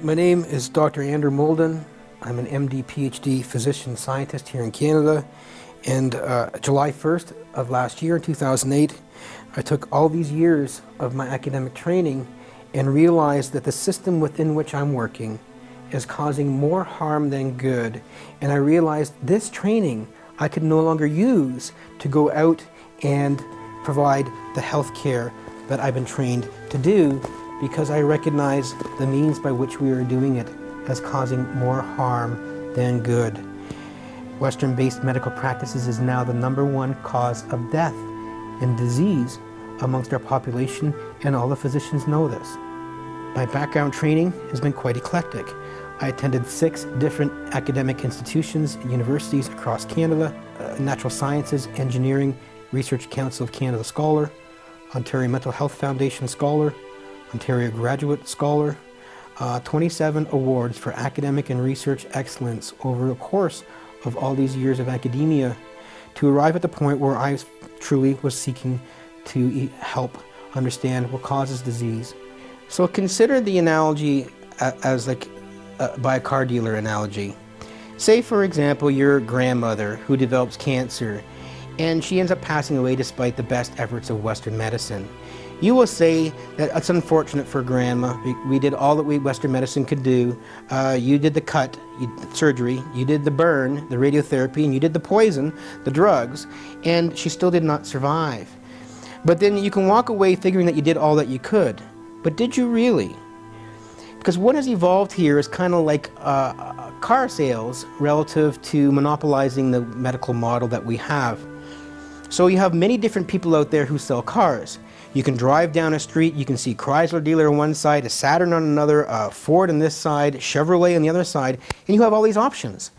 My name is Dr. Andrew Moulden. I'm an MD, PhD physician scientist here in Canada. And July 1st of last year, in 2008, I took all these years of my academic training and realized that the system within which I'm working is causing more harm than good. And I realized this training I could no longer use to go out and provide the health care that I've been trained to do, because I recognize the means by which we are doing it as causing more harm than good. Western-based medical practices is now the #1 cause of death and disease amongst our population, and all the physicians know this. My background training has been quite eclectic. I attended 6 different academic institutions and universities across Canada: Natural Sciences, Engineering, Research Council of Canada Scholar, Ontario Mental Health Foundation Scholar, Ontario Graduate Scholar, 27 awards for academic and research excellence over the course of all these years of academia, to arrive at the point where I truly was seeking to help understand what causes disease. So consider the analogy as like by a car dealer analogy. Say, for example, your grandmother who develops cancer and she ends up passing away despite the best efforts of Western medicine. You will say that it's unfortunate for Grandma. We did all that Western medicine could do. You did the cut, surgery, you did the burn, the radiotherapy, and you did the poison, the drugs, and she still did not survive. But then you can walk away figuring that you did all that you could. But did you really? Because what has evolved here is kind of like car sales relative to monopolizing the medical model that we have. So you have many different people out there who sell cars. You can drive down a street, you can see Chrysler dealer on one side, a Saturn on another, Ford on this side, Chevrolet on the other side, and you have all these options.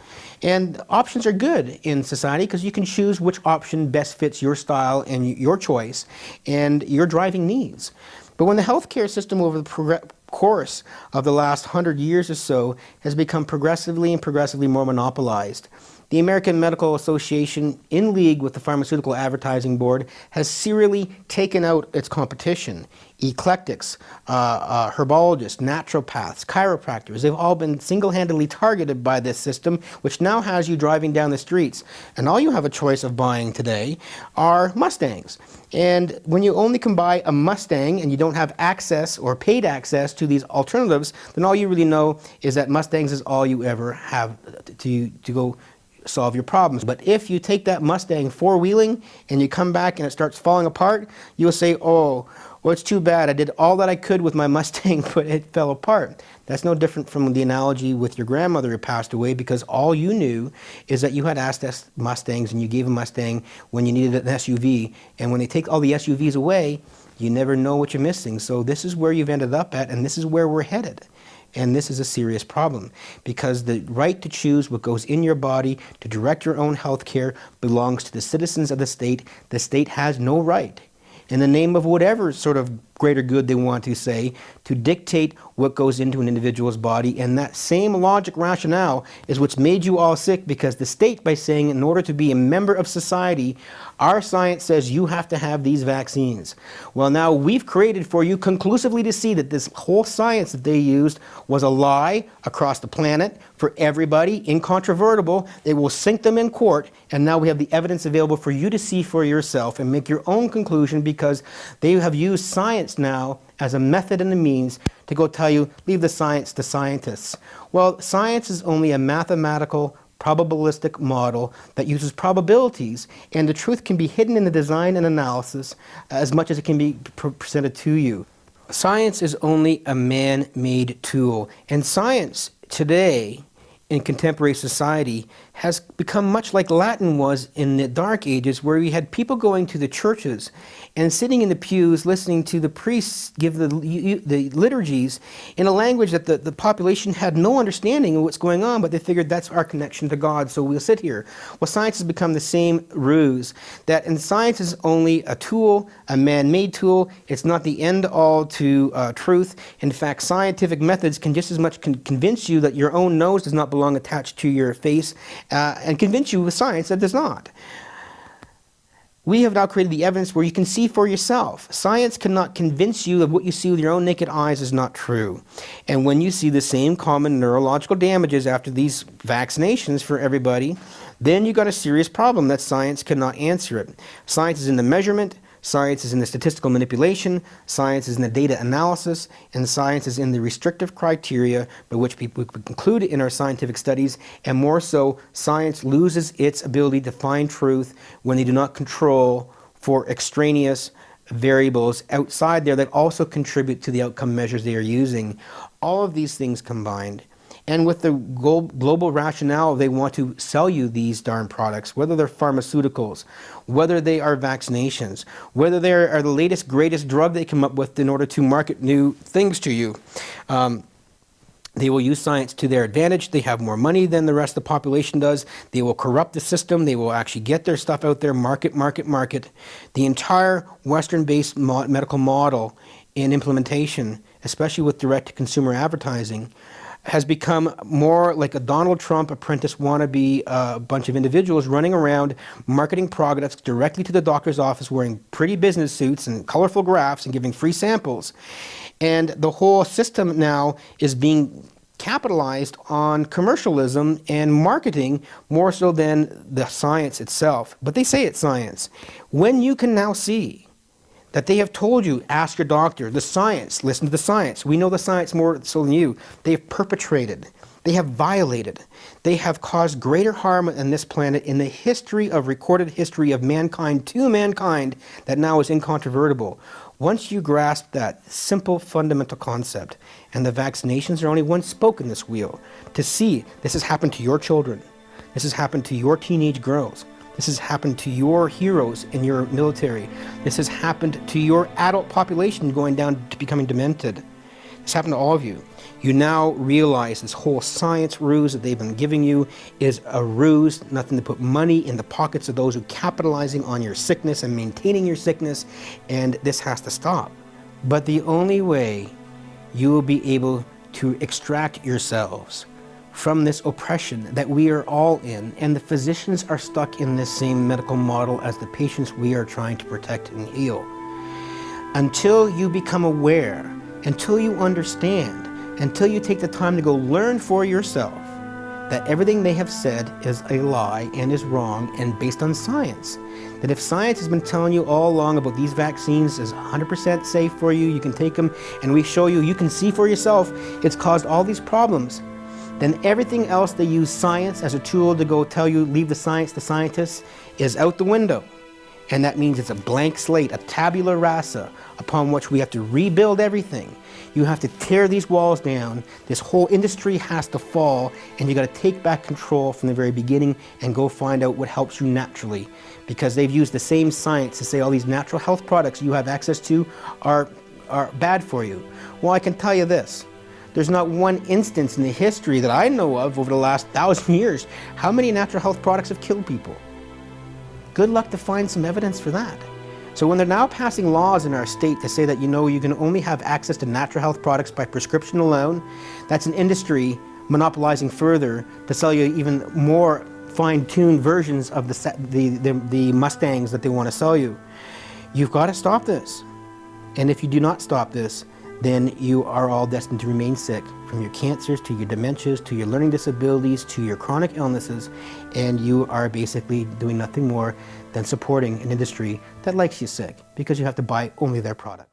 And options are good in society because you can choose which option best fits your style and your choice and your driving needs. But when the healthcare system over the course of the last 100 years or so has become progressively more monopolized, the American Medical Association, in league with the Pharmaceutical Advertising Board, has serially taken out its competition. Eclectics, herbologists, naturopaths, chiropractors, they've all been single-handedly targeted by this system, which now has you driving down the streets. And all you have a choice of buying today are Mustangs. And when you only can buy a Mustang and you don't have access or paid access to these alternatives, then all you really know is that Mustangs is all you ever have to go solve your problems. But if you take that Mustang four-wheeling and you come back and it starts falling apart, you'll say, oh, well, it's too bad. I did all that I could with my Mustang, but it fell apart. That's no different from the analogy with your grandmother who passed away, because all you knew is that you had asked Mustangs and you gave a Mustang when you needed an SUV. And when they take all the SUVs away, you never know what you're missing. So this is where you've ended up at, and this is where we're headed. And this is a serious problem, because the right to choose what goes in your body, to direct your own health care, belongs to the citizens of the state. The state has no right, in the name of whatever sort of greater good they want to say, to dictate what goes into an individual's body. And that same logic rationale is what's made you all sick, because the state, by saying in order to be a member of society, our science says you have to have these vaccines. Well, now we've created for you conclusively to see that this whole science that they used was a lie across the planet for everybody, incontrovertible. They will sink them in court, and now we have the evidence available for you to see for yourself and make your own conclusion, because they have used science now as a method and a means to go tell you, leave the science to scientists. Well, science is only a mathematical, probabilistic model that uses probabilities, and the truth can be hidden in the design and analysis as much as it can be presented to you. Science is only a man-made tool, and science today in contemporary society has become much like Latin was in the Dark Ages, where we had people going to the churches and sitting in the pews listening to the priests give the liturgies in a language that the population had no understanding of what's going on, but they figured that's our connection to God, so we'll sit here. Well, science has become the same ruse, that and science is only a tool, a man-made tool. It's not the end-all to truth. In fact, scientific methods can just as much convince you that your own nose does not belong attached to your face, and convince you with science that it does not. We have now created the evidence where you can see for yourself. Science cannot convince you that what you see with your own naked eyes is not true. And when you see the same common neurological damages after these vaccinations for everybody, then you've got a serious problem that science cannot answer it. Science is in the measurement, science is in the statistical manipulation, science is in the data analysis, and science is in the restrictive criteria by which people conclude in our scientific studies, and more so, science loses its ability to find truth when they do not control for extraneous variables outside there that also contribute to the outcome measures they are using. All of these things combined. And with the global rationale, they want to sell you these darn products, whether they're pharmaceuticals, whether they are vaccinations, whether they are the latest, greatest drug they come up with in order to market new things to you. They will use science to their advantage. They have more money than the rest of the population does. They will corrupt the system. They will actually get their stuff out there, market. The entire Western-based medical model in implementation, especially with direct-to-consumer advertising, has become more like a Donald Trump apprentice wannabe bunch of individuals running around marketing products directly to the doctor's office wearing pretty business suits and colorful graphs and giving free samples. And the whole system now is being capitalized on commercialism and marketing more so than the science itself. But they say it's science. When you can now see that they have told you, ask your doctor, the science, listen to the science. We know the science more so than you. They have perpetrated, they have violated, they have caused greater harm on this planet in the history of recorded history of mankind to mankind that now is incontrovertible. Once you grasp that simple fundamental concept, and the vaccinations are only one spoke in this wheel, to see this has happened to your children, this has happened to your teenage girls, this has happened to your heroes in your military. This has happened to your adult population going down to becoming demented. This happened to all of you. You now realize this whole science ruse that they've been giving you is a ruse, nothing to put money in the pockets of those who are capitalizing on your sickness and maintaining your sickness, and this has to stop. But the only way you will be able to extract yourselves from this oppression that we are all in, and the physicians are stuck in this same medical model as the patients we are trying to protect and heal. Until you become aware, until you understand, until you take the time to go learn for yourself that everything they have said is a lie and is wrong and based on science. That if science has been telling you all along about these vaccines is 100% safe for you, you can take them, and we show you, you can see for yourself, it's caused all these problems, then everything else they use science as a tool to go tell you, leave the science to scientists, is out the window. And that means it's a blank slate, a tabula rasa, upon which we have to rebuild everything. You have to tear these walls down, this whole industry has to fall, and you got to take back control from the very beginning and go find out what helps you naturally. Because they've used the same science to say all these natural health products you have access to are bad for you. Well, I can tell you this. There's not one instance in the history that I know of over the last 1,000 years how many natural health products have killed people. Good luck to find some evidence for that. So when they're now passing laws in our state to say that, you know, you can only have access to natural health products by prescription alone, that's an industry monopolizing further to sell you even more fine-tuned versions of the Mustangs that they want to sell you. You've got to stop this. And if you do not stop this, then you are all destined to remain sick, from your cancers to your dementias to your learning disabilities to your chronic illnesses, and you are basically doing nothing more than supporting an industry that likes you sick because you have to buy only their products.